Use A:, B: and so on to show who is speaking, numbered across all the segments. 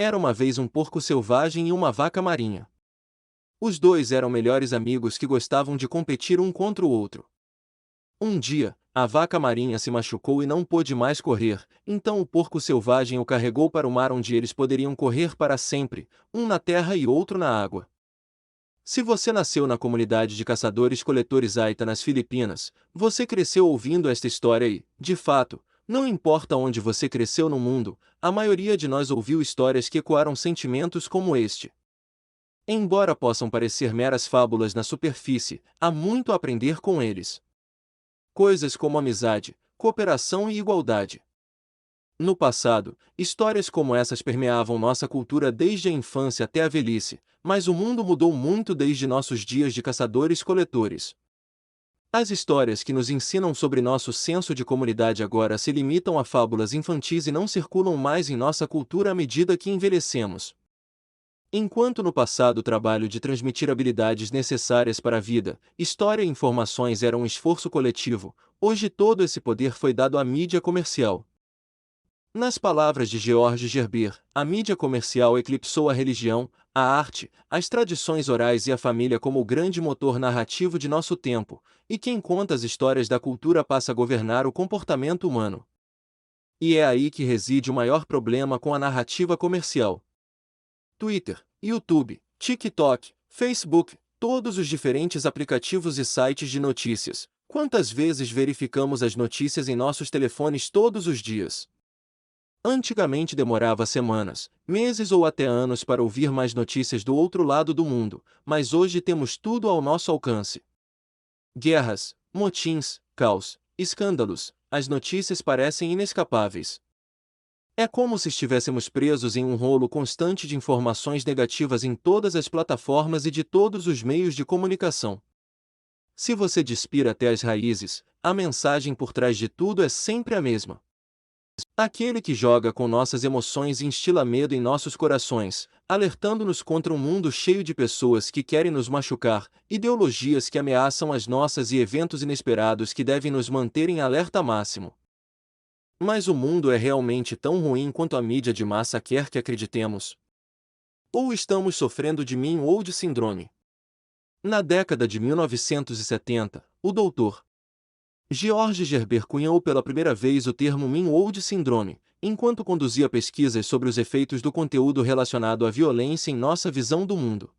A: Era uma vez um porco selvagem e uma vaca marinha. Os dois eram melhores amigos que gostavam de competir um contra o outro. Um dia, a vaca marinha se machucou e não pôde mais correr, então o porco selvagem o carregou para o mar onde eles poderiam correr para sempre, um na terra e outro na água. Se você nasceu na comunidade de caçadores-coletores Aita nas Filipinas, você cresceu ouvindo esta história e, de fato, não importa onde você cresceu no mundo, a maioria de nós ouviu histórias que ecoaram sentimentos como este. Embora possam parecer meras fábulas na superfície, há muito a aprender com eles. Coisas como amizade, cooperação e igualdade. No passado, histórias como essas permeavam nossa cultura desde a infância até a velhice, mas o mundo mudou muito desde nossos dias de caçadores-coletores. As histórias que nos ensinam sobre nosso senso de comunidade agora se limitam a fábulas infantis e não circulam mais em nossa cultura à medida que envelhecemos. Enquanto no passado o trabalho de transmitir habilidades necessárias para a vida, história e informações era um esforço coletivo, hoje todo esse poder foi dado à mídia comercial. Nas palavras de George Gerber, a mídia comercial eclipsou a religião, a arte, as tradições orais e a família como o grande motor narrativo de nosso tempo, e quem conta as histórias da cultura passa a governar o comportamento humano. E é aí que reside o maior problema com a narrativa comercial. Twitter, YouTube, TikTok, Facebook, todos os diferentes aplicativos e sites de notícias. Quantas vezes verificamos as notícias em nossos telefones todos os dias? Antigamente demorava semanas, meses ou até anos para ouvir mais notícias do outro lado do mundo, mas hoje temos tudo ao nosso alcance. Guerras, motins, caos, escândalos, as notícias parecem inescapáveis. É como se estivéssemos presos em um rolo constante de informações negativas em todas as plataformas e de todos os meios de comunicação. Se você despir até as raízes, a mensagem por trás de tudo é sempre a mesma. Aquele que joga com nossas emoções e instila medo em nossos corações, alertando-nos contra um mundo cheio de pessoas que querem nos machucar, ideologias que ameaçam as nossas e eventos inesperados que devem nos manter em alerta máximo. Mas o mundo é realmente tão ruim quanto a mídia de massa quer que acreditemos? Ou estamos sofrendo de Mean-Old Syndrome? Na década de 1970, o Dr. George Gerber cunhou pela primeira vez o termo Mean-Old Syndrome, enquanto conduzia pesquisas sobre os efeitos do conteúdo relacionado à violência em nossa visão do mundo.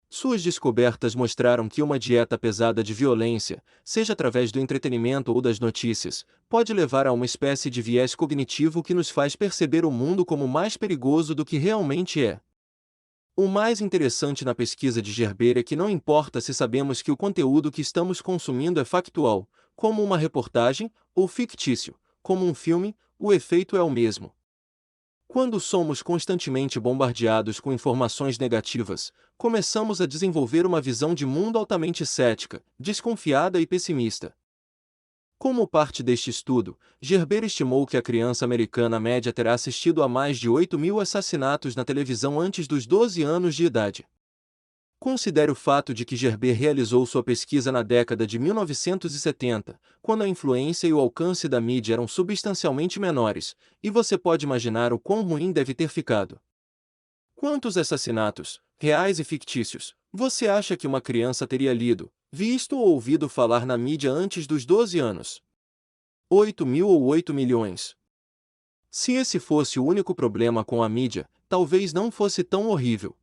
A: Suas descobertas mostraram que uma dieta pesada de violência, seja através do entretenimento ou das notícias, pode levar a uma espécie de viés cognitivo que nos faz perceber o mundo como mais perigoso do que realmente é. O mais interessante na pesquisa de Gerber é que não importa se sabemos que o conteúdo que estamos consumindo é factual, como uma reportagem, ou fictício, como um filme, o efeito é o mesmo. Quando somos constantemente bombardeados com informações negativas, começamos a desenvolver uma visão de mundo altamente cética, desconfiada e pessimista. Como parte deste estudo, Gerber estimou que a criança americana média terá assistido a mais de 8.000 assassinatos na televisão antes dos 12 anos de idade. Considere o fato de que Gerber realizou sua pesquisa na década de 1970, quando a influência e o alcance da mídia eram substancialmente menores, e você pode imaginar o quão ruim deve ter ficado. Quantos assassinatos, reais e fictícios, você acha que uma criança teria lido, visto ou ouvido falar na mídia antes dos 12 anos? 8.000 ou 8 milhões? Se esse fosse o único problema com a mídia, talvez não fosse tão horrível.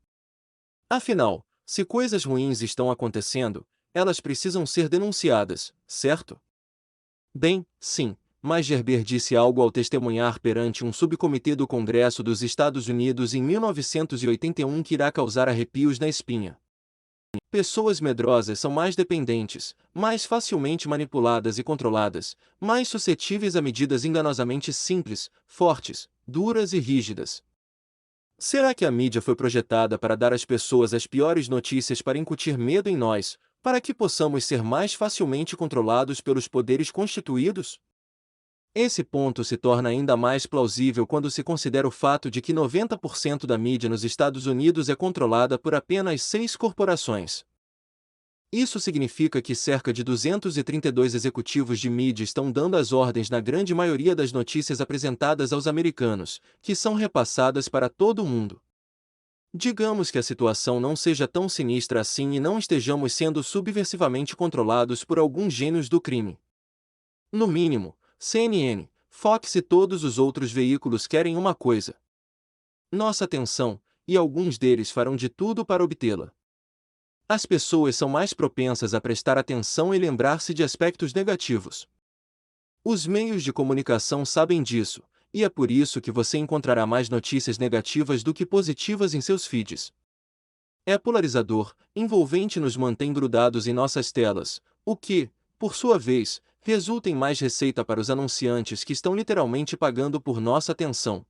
A: Afinal, se coisas ruins estão acontecendo, elas precisam ser denunciadas, certo? Bem, sim, mas Gerber disse algo ao testemunhar perante um subcomitê do Congresso dos Estados Unidos em 1981 que irá causar arrepios na espinha. Pessoas medrosas são mais dependentes, mais facilmente manipuladas e controladas, mais suscetíveis a medidas enganosamente simples, fortes, duras e rígidas. Será que a mídia foi projetada para dar às pessoas as piores notícias para incutir medo em nós, para que possamos ser mais facilmente controlados pelos poderes constituídos? Esse ponto se torna ainda mais plausível quando se considera o fato de que 90% da mídia nos Estados Unidos é controlada por apenas 6 corporações. Isso significa que cerca de 232 executivos de mídia estão dando as ordens na grande maioria das notícias apresentadas aos americanos, que são repassadas para todo o mundo. Digamos que a situação não seja tão sinistra assim e não estejamos sendo subversivamente controlados por alguns gênios do crime. No mínimo, CNN, Fox e todos os outros veículos querem uma coisa: nossa atenção, e alguns deles farão de tudo para obtê-la. As pessoas são mais propensas a prestar atenção e lembrar-se de aspectos negativos. Os meios de comunicação sabem disso, e é por isso que você encontrará mais notícias negativas do que positivas em seus feeds. É polarizador, envolvente e nos mantém grudados em nossas telas, o que, por sua vez, resulta em mais receita para os anunciantes que estão literalmente pagando por nossa atenção.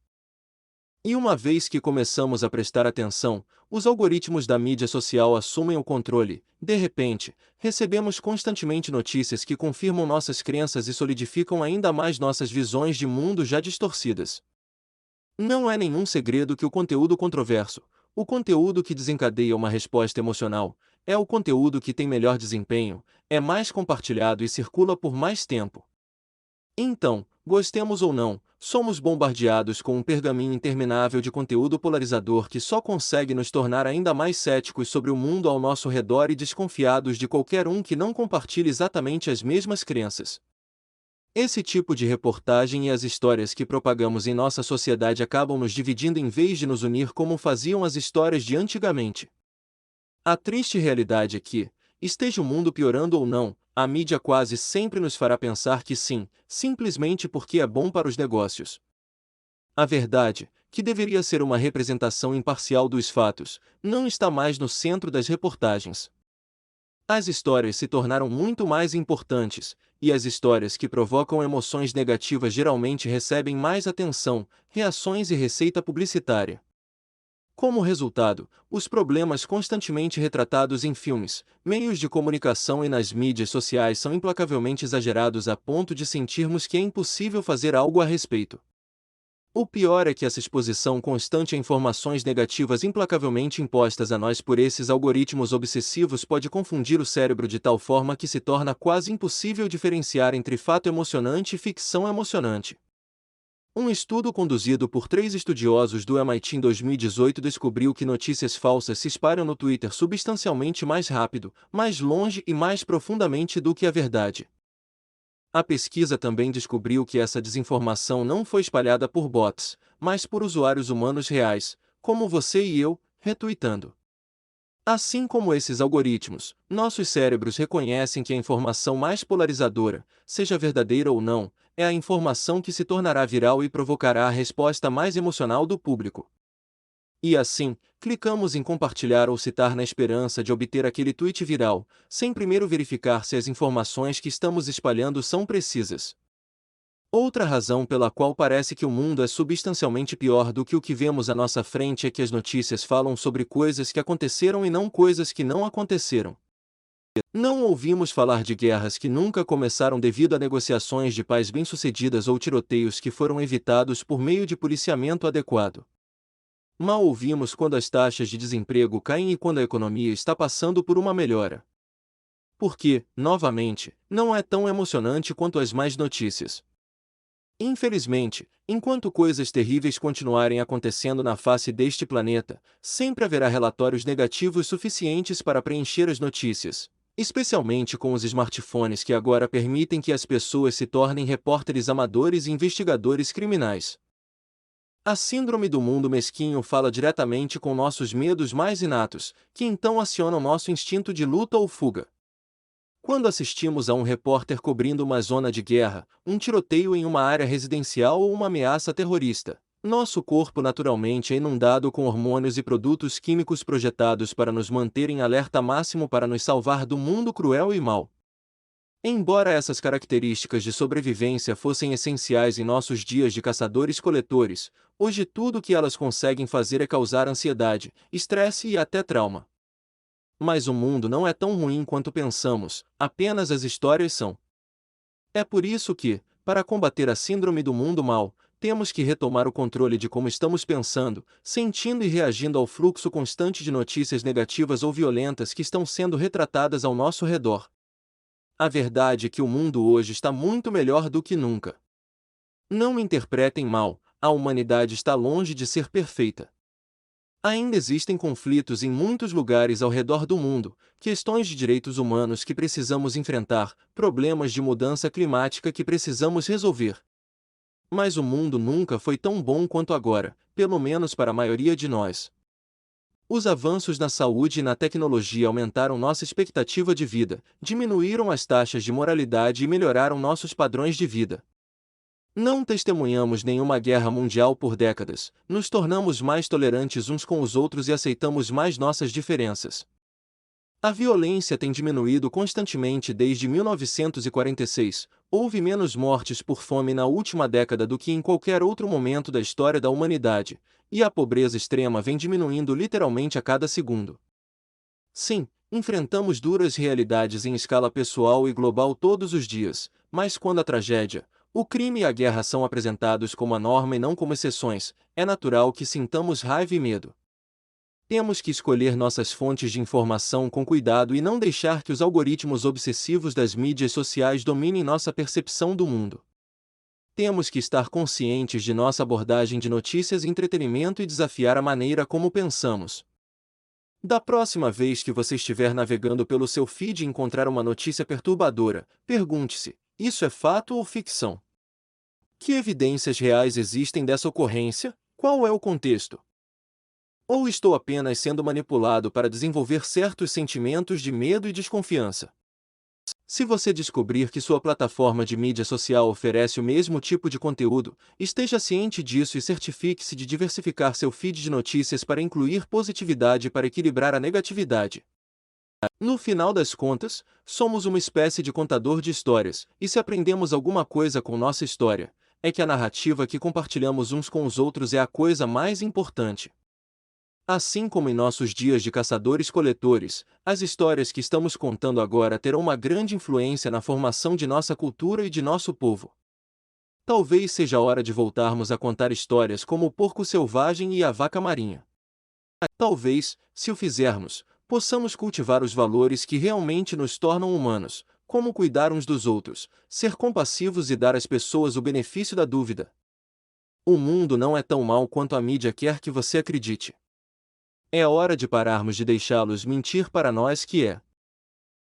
A: E uma vez que começamos a prestar atenção, os algoritmos da mídia social assumem o controle. De repente, recebemos constantemente notícias que confirmam nossas crenças e solidificam ainda mais nossas visões de mundo já distorcidas. Não é nenhum segredo que o conteúdo controverso, o conteúdo que desencadeia uma resposta emocional, é o conteúdo que tem melhor desempenho, é mais compartilhado e circula por mais tempo. Então, gostemos ou não, somos bombardeados com um pergaminho interminável de conteúdo polarizador que só consegue nos tornar ainda mais céticos sobre o mundo ao nosso redor e desconfiados de qualquer um que não compartilhe exatamente as mesmas crenças. Esse tipo de reportagem e as histórias que propagamos em nossa sociedade acabam nos dividindo em vez de nos unir como faziam as histórias de antigamente. A triste realidade é que, esteja o mundo piorando ou não, a mídia quase sempre nos fará pensar que sim, simplesmente porque é bom para os negócios. A verdade, que deveria ser uma representação imparcial dos fatos, não está mais no centro das reportagens. As histórias se tornaram muito mais importantes, e as histórias que provocam emoções negativas geralmente recebem mais atenção, reações e receita publicitária. Como resultado, os problemas constantemente retratados em filmes, meios de comunicação e nas mídias sociais são implacavelmente exagerados a ponto de sentirmos que é impossível fazer algo a respeito. O pior é que essa exposição constante a informações negativas implacavelmente impostas a nós por esses algoritmos obsessivos pode confundir o cérebro de tal forma que se torna quase impossível diferenciar entre fato emocionante e ficção emocionante. Um estudo conduzido por 3 estudiosos do MIT em 2018 descobriu que notícias falsas se espalham no Twitter substancialmente mais rápido, mais longe e mais profundamente do que a verdade. A pesquisa também descobriu que essa desinformação não foi espalhada por bots, mas por usuários humanos reais, como você e eu, retweetando. Assim como esses algoritmos, nossos cérebros reconhecem que a informação mais polarizadora, seja verdadeira ou não, é a informação que se tornará viral e provocará a resposta mais emocional do público. E assim, clicamos em compartilhar ou citar na esperança de obter aquele tweet viral, sem primeiro verificar se as informações que estamos espalhando são precisas. Outra razão pela qual parece que o mundo é substancialmente pior do que o que vemos à nossa frente é que as notícias falam sobre coisas que aconteceram e não coisas que não aconteceram. Não ouvimos falar de guerras que nunca começaram devido a negociações de paz bem-sucedidas ou tiroteios que foram evitados por meio de policiamento adequado. Mal ouvimos quando as taxas de desemprego caem e quando a economia está passando por uma melhora. Porque, novamente, não é tão emocionante quanto as más notícias. Infelizmente, enquanto coisas terríveis continuarem acontecendo na face deste planeta, sempre haverá relatórios negativos suficientes para preencher as notícias, especialmente com os smartphones que agora permitem que as pessoas se tornem repórteres amadores e investigadores criminais. A síndrome do mundo mesquinho fala diretamente com nossos medos mais inatos, que então acionam nosso instinto de luta ou fuga. Quando assistimos a um repórter cobrindo uma zona de guerra, um tiroteio em uma área residencial ou uma ameaça terrorista, nosso corpo naturalmente é inundado com hormônios e produtos químicos projetados para nos manter em alerta máximo para nos salvar do mundo cruel e mau. Embora essas características de sobrevivência fossem essenciais em nossos dias de caçadores-coletores, hoje tudo o que elas conseguem fazer é causar ansiedade, estresse e até trauma. Mas o mundo não é tão ruim quanto pensamos, apenas as histórias são. É por isso que, para combater a síndrome do mundo mau, Temos que retomar o controle de como estamos pensando, sentindo e reagindo ao fluxo constante de notícias negativas ou violentas que estão sendo retratadas ao nosso redor. A verdade é que o mundo hoje está muito melhor do que nunca. Não me interpretem mal, a humanidade está longe de ser perfeita. Ainda existem conflitos em muitos lugares ao redor do mundo, questões de direitos humanos que precisamos enfrentar, problemas de mudança climática que precisamos resolver. Mas o mundo nunca foi tão bom quanto agora, pelo menos para a maioria de nós. Os avanços na saúde e na tecnologia aumentaram nossa expectativa de vida, diminuíram as taxas de moralidade e melhoraram nossos padrões de vida. Não testemunhamos nenhuma guerra mundial por décadas, nos tornamos mais tolerantes uns com os outros e aceitamos mais nossas diferenças. A violência tem diminuído constantemente desde 1946, houve menos mortes por fome na última década do que em qualquer outro momento da história da humanidade, e a pobreza extrema vem diminuindo literalmente a cada segundo. Sim, enfrentamos duras realidades em escala pessoal e global todos os dias, mas quando a tragédia, o crime e a guerra são apresentados como a norma e não como exceções, é natural que sintamos raiva e medo. Temos que escolher nossas fontes de informação com cuidado e não deixar que os algoritmos obsessivos das mídias sociais dominem nossa percepção do mundo. Temos que estar conscientes de nossa abordagem de notícias e entretenimento e desafiar a maneira como pensamos. Da próxima vez que você estiver navegando pelo seu feed e encontrar uma notícia perturbadora, pergunte-se: isso é fato ou ficção? Que evidências reais existem dessa ocorrência? Qual é o contexto? Ou estou apenas sendo manipulado para desenvolver certos sentimentos de medo e desconfiança? Se você descobrir que sua plataforma de mídia social oferece o mesmo tipo de conteúdo, esteja ciente disso e certifique-se de diversificar seu feed de notícias para incluir positividade e para equilibrar a negatividade. No final das contas, somos uma espécie de contador de histórias, e se aprendemos alguma coisa com nossa história, é que a narrativa que compartilhamos uns com os outros é a coisa mais importante. Assim como em nossos dias de caçadores-coletores, as histórias que estamos contando agora terão uma grande influência na formação de nossa cultura e de nosso povo. Talvez seja a hora de voltarmos a contar histórias como o porco selvagem e a vaca marinha. Talvez, se o fizermos, possamos cultivar os valores que realmente nos tornam humanos, como cuidar uns dos outros, ser compassivos e dar às pessoas o benefício da dúvida. O mundo não é tão mau quanto a mídia quer que você acredite. É hora de pararmos de deixá-los mentir para nós que é.